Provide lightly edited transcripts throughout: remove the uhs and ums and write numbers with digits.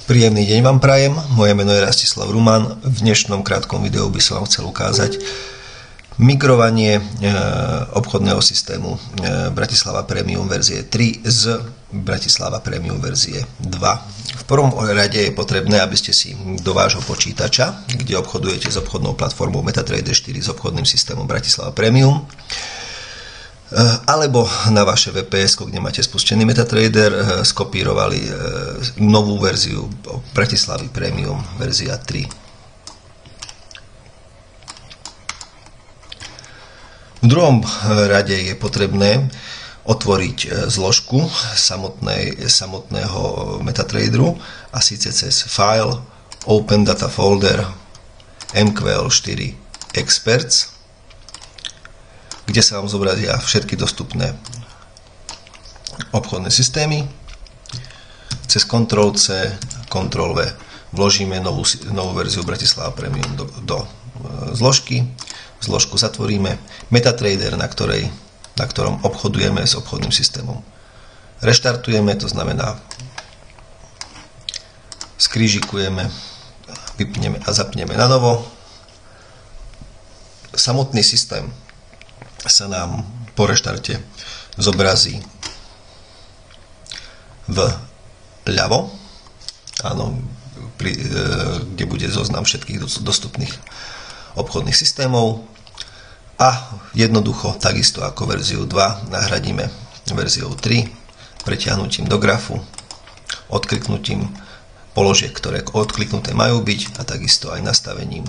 Príjemný deň vám prajem, moje meno je Rastislav Ruman. V dnešnom krátkom videu by som vám chcel ukázať migrovanie obchodného systému Bratislava Premium verzie 3 z Bratislava Premium verzie 2. V prvom rade je potrebné, aby ste si do vášho počítača, kde obchodujete s obchodnou platformou MetaTrader 4 s obchodným systémom Bratislava Premium, alebo na vaše VPS, kde máte spustený MetaTrader, skopírovali novú verziu Bratislavy Premium verzia 3. V druhom rade je potrebné otvoriť zložku samotného MetaTraderu, a síce cez File, Open Data Folder, MQL4 Experts, kde sa vám zobrazia všetky dostupné obchodné systémy. Cez Ctrl+C, Ctrl+V vložíme novú verziu Bratislava Premium do zložky. Zložku zatvoríme. MetaTrader, na ktorom obchodujeme s obchodným systémom, reštartujeme, to znamená skrížikujeme, vypneme a zapneme na novo. Samotný systém sa nám po reštarte zobrazí vľavo, kde bude zoznam všetkých dostupných obchodných systémov, a jednoducho, takisto ako verziu 2, nahradíme verziou 3 pretiahnutím do grafu, odkliknutím položiek, ktoré odkliknuté majú byť, a takisto aj nastavením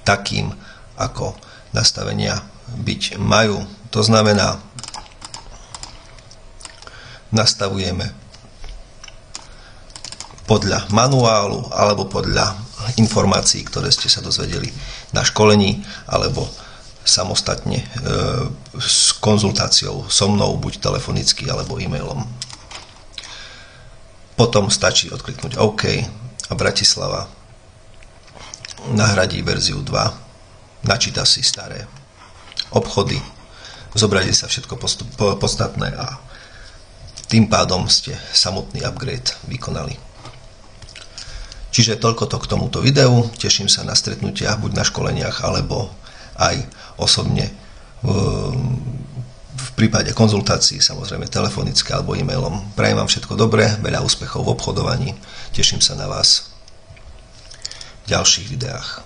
takým, ako nastavenia byť majú. To znamená, nastavujeme podľa manuálu alebo podľa informácií, ktoré ste sa dozvedeli na školení, alebo samostatne s konzultáciou so mnou, buď telefonicky alebo e-mailom. Potom stačí odkliknúť OK a Bratislava nahradí verziu 2, načíta si staré obchody, zobrazí sa všetko podstatné a tým pádom ste samotný upgrade vykonali. Čiže toľko to k tomuto videu. Teším sa na stretnutia buď na školeniach, alebo aj osobne v prípade konzultácií, samozrejme telefonicky alebo e-mailom. Prajem vám všetko dobré, veľa úspechov v obchodovaní. Teším sa na vás v ďalších videách.